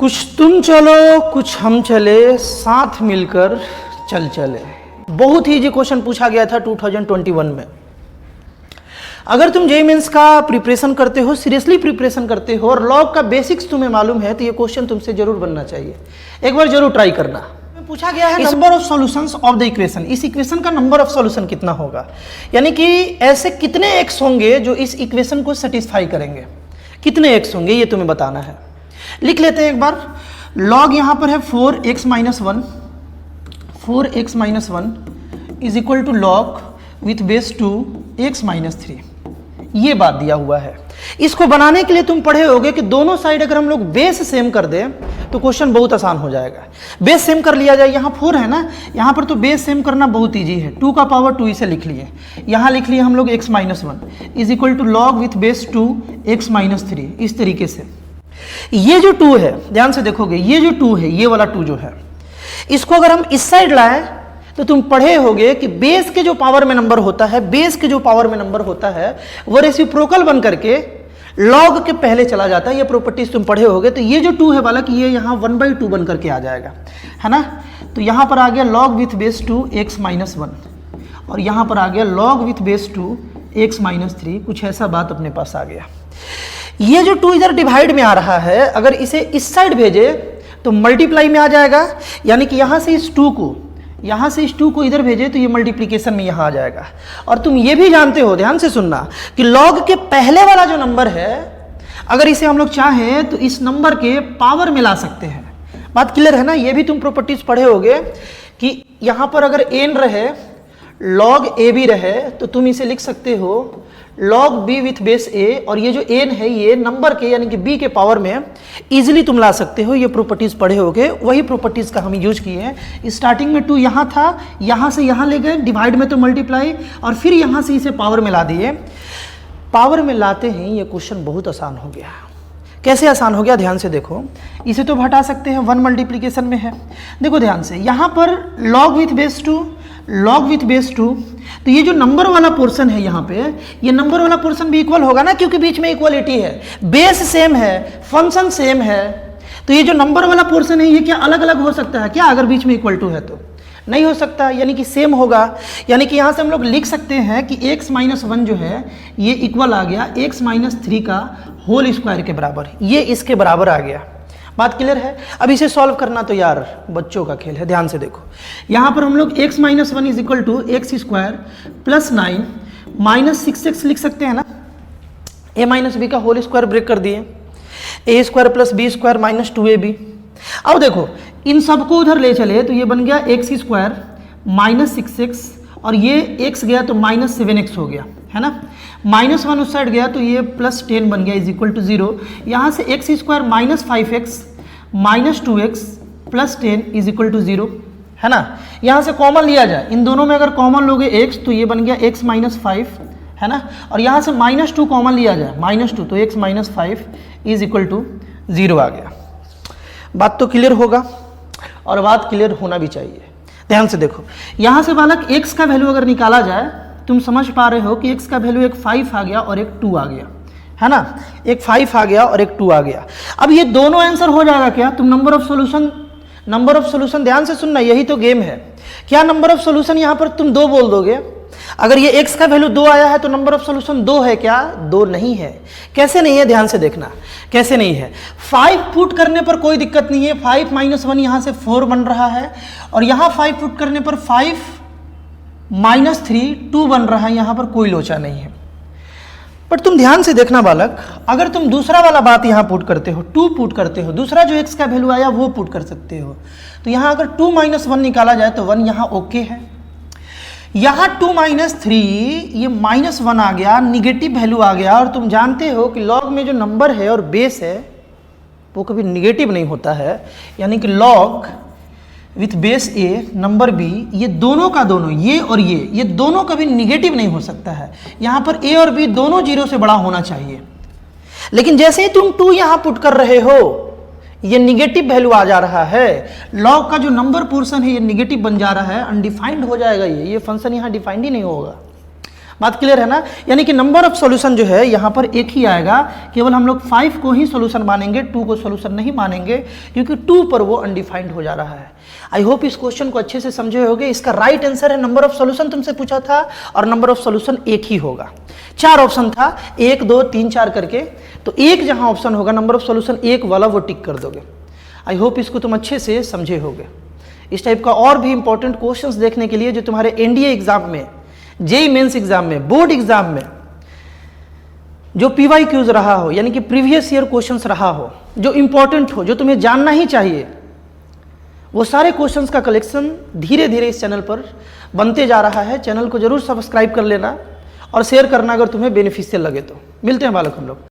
कुछ तुम चलो कुछ हम चले, साथ मिलकर चल चले। बहुत ही इजी क्वेश्चन पूछा गया था 2021 में। अगर तुम जेईई मेंस का प्रिपरेशन करते हो, सीरियसली प्रिपरेशन करते हो और लॉग का बेसिक्स तुम्हें मालूम है, तो ये क्वेश्चन तुमसे जरूर बनना चाहिए। एक बार जरूर ट्राई करना। पूछा गया है number of solutions of the equation. इस इक्वेशन का नंबर ऑफ सॉल्यूशन कितना होगा, यानी कि ऐसे कितने एक्स होंगे जो इस इक्वेशन को सेटिस्फाई करेंगे, कितने एक्स होंगे ये तुम्हें बताना है। लिख लेते हैं एक बार। लॉग यहां पर है 4x minus 1, 4x minus 1 is equal to log with base 2 x minus 3। ये बात दिया हुआ है। इसको बनाने के लिए तुम पढ़े होगे कि दोनों साइड अगर हम लोग बेस सेम कर दें तो क्वेश्चन बहुत आसान हो जाएगा। बेस सेम कर लिया जाए, यहाँ 4 है ना, यहाँ पर तो बेस सेम करना बहुत ईजी है। 2 का पावर 2 इसे लिख लिए, यहाँ लिख लिए हम लोग x minus 1 is equal to log with base 2 x minus 3। इस तरीके से ये जो 2 है, ध्यान से देखोगे, ये जो 2 है, ये वाला 2 जो है, इसको अगर हम इस साइड लाएं तो तुम पढ़े होगे कि बेस के जो पावर में नंबर होता है, बेस के जो पावर में नंबर होता है वो रेसिप्रोकल बन करके लॉग के पहले चला जाता है। ये प्रॉपर्टीज तुम पढ़े होगे। तो ये जो 2 है बालक, ये यहाँ 1/2 बन करके आ जाएगा, है ना। तो यहाँ पर आ गया log with base 2 x minus 1 और यहाँ पर आ गया log with base 2 x minus 3। कुछ ऐसा बात अपने पास आ गया। ये जो 2 इधर डिवाइड में आ रहा है, अगर इसे इस साइड भेजे तो मल्टीप्लाई में आ जाएगा, यानी कि यहाँ से इस 2 को, यहाँ से इस 2 को इधर भेजे तो ये मल्टीप्लिकेशन में यहाँ आ जाएगा। और तुम ये भी जानते हो, ध्यान से सुनना, कि लॉग के पहले वाला जो नंबर है, अगर इसे हम लोग चाहें तो इस नंबर के पावर में ला सकते हैं। बात क्लियर है ना। ये भी तुम प्रॉपर्टीज पढ़े होगे कि यहाँ पर अगर n रहे, लॉग ए बी रहे, तो तुम इसे लिख सकते हो लॉग बी विथ बेस ए, और ये जो n है ये नंबर के यानी कि b के पावर में इजीली तुम ला सकते हो। ये प्रॉपर्टीज पढ़े होगे, वही प्रॉपर्टीज का हम यूज किए हैं। स्टार्टिंग में 2 यहाँ था, यहाँ से यहाँ ले गए, डिवाइड में तो मल्टीप्लाई, और फिर यहाँ से इसे पावर में ला दिए। पावर में लाते हैं ये क्वेश्चन बहुत आसान हो गया। कैसे आसान हो गया, ध्यान से देखो। इसे तो हटा सकते हैं, 1 मल्टीप्लीकेशन में है। देखो ध्यान से, यहाँ पर log with base 2, log with base 2, तो ये जो नंबर वाला पोर्शन है यहाँ पे, ये नंबर वाला पोर्शन भी इक्वल होगा ना, क्योंकि बीच में इक्वलिटी है, बेस सेम है, फंक्शन सेम है। तो ये जो नंबर वाला पोर्शन है ये क्या अलग अलग हो सकता है क्या, अगर बीच में इक्वल टू है तो? नहीं हो सकता, यानी कि सेम होगा। यानी कि यहाँ से हम लोग लिख सकते हैं कि x माइनस 1 जो है ये इक्वल आ गया x माइनस 3 का होल स्क्वायर के बराबर। ये इसके बराबर आ गया। बात क्लियर है। अब इसे सॉल्व करना तो यार बच्चों का खेल है। ध्यान से देखो, यहाँ पर हम लोग x minus 1 is equal to x square plus 9 minus 6x लिख सकते हैं ना। a माइनस बी का होल स्क्वायर ब्रेक कर दिए, a square plus b square minus 2ab। अब देखो, इन सबको उधर ले चले तो ये बन गया एक्स स्क्वायर माइनस 6x, और ये x गया तो माइनस 7x हो गया, है ना। माइनस 1 उस साइड गया तो ये प्लस 10 बन गया इज इक्वल टू 0। यहाँ से x square minus 5x minus 2x plus 10 is equal to 0, है ना। यहाँ से कॉमन लिया जाए, इन दोनों में अगर कॉमन लोगे x तो ये बन गया x माइनस 5, है ना। और यहाँ से माइनस 2 कॉमन लिया जाए, माइनस 2, तो x minus 5 is equal to 0 आ गया। बात तो क्लियर होगा, और बात क्लियर होना भी चाहिए। ध्यान से देखो, यहाँ से बालक x का वैल्यू अगर निकाला जाए, तुम समझ पा रहे हो कि x का वैल्यू एक 5 आ गया और एक 2 आ गया, है ना। एक 5 आ गया और एक 2 आ गया। अब ये दोनों आंसर हो जाएगा क्या? तुम नंबर ऑफ सॉल्यूशन ध्यान से सुनना, यही तो गेम है। क्या नंबर ऑफ सॉल्यूशन यहाँ पर तुम 2 बोल दोगे? अगर ये x का वैल्यू 2 आया है तो नंबर ऑफ सॉल्यूशन 2 है क्या? 2 नहीं है। कैसे नहीं है, ध्यान से देखना कैसे नहीं है। 5 पुट करने पर कोई दिक्कत नहीं है। 5 माइनस 1 यहाँ से 4 बन रहा है, और यहाँ 5 पुट करने पर 5 माइनस 3 2 बन रहा है, यहाँ पर कोई लोचा नहीं है। पर तुम ध्यान से देखना बालक, अगर तुम दूसरा वाला बात यहाँ पुट करते हो, 2 पुट करते हो, दूसरा जो x का वैल्यू आया वो पुट कर सकते हो, तो यहाँ अगर 2 माइनस 1 निकाला जाए तो 1 यहाँ ओके है। यहाँ 2 माइनस 3 ये माइनस 1 आ गया, निगेटिव वैल्यू आ गया। और तुम जानते हो कि लॉग में जो नंबर है और बेस है वो कभी निगेटिव नहीं होता है, यानी कि log with base a number b, ये दोनों का दोनों, ये और ये दोनों कभी निगेटिव नहीं हो सकता है। यहाँ पर ए और बी दोनों 0 से बड़ा होना चाहिए। लेकिन जैसे ही तुम 2 यहाँ पुट कर रहे हो, ये निगेटिव वैल्यू आ जा रहा है, लॉग का जो नंबर पोर्शन है ये निगेटिव बन जा रहा है, अनडिफाइंड हो जाएगा। ये फंक्शन यहाँ डिफाइंड ही नहीं होगा। बात क्लियर है ना। यानी कि नंबर ऑफ सॉल्यूशन जो है यहाँ पर एक ही आएगा, केवल हम लोग 5 को ही सॉल्यूशन मानेंगे, 2 को सॉल्यूशन नहीं मानेंगे, क्योंकि 2 पर वो अनडिफाइंड हो जा रहा है। आई होप इस क्वेश्चन को अच्छे से समझे होंगे। इसका राइट आंसर है नंबर ऑफ सॉल्यूशन तुमसे पूछा था, और नंबर ऑफ सॉल्यूशन एक ही होगा। 4 ऑप्शन था, 1 2 3 4 करके, तो एक जहां ऑप्शन होगा नंबर ऑफ सॉल्यूशन 1 वाला वो टिक कर दोगे। आई होप इसको तुम अच्छे से समझे होगे। इस टाइप का और भी इंपॉर्टेंट क्वेश्चंस देखने के लिए जो तुम्हारे एनडीए एग्जाम में, जेईई मेंस एग्जाम में, बोर्ड एग्जाम में जो पीवाईक्यूज रहा हो, यानी कि प्रीवियस ईयर क्वेश्चंस रहा हो, जो इंपॉर्टेंट हो, जो तुम्हें जानना ही चाहिए, वो सारे क्वेश्चंस का कलेक्शन धीरे धीरे इस चैनल पर बनते जा रहा है। चैनल को जरूर सब्सक्राइब कर लेना और शेयर करना अगर तुम्हें बेनिफिशियल लगे तो। मिलते हैं बालक हम लोग।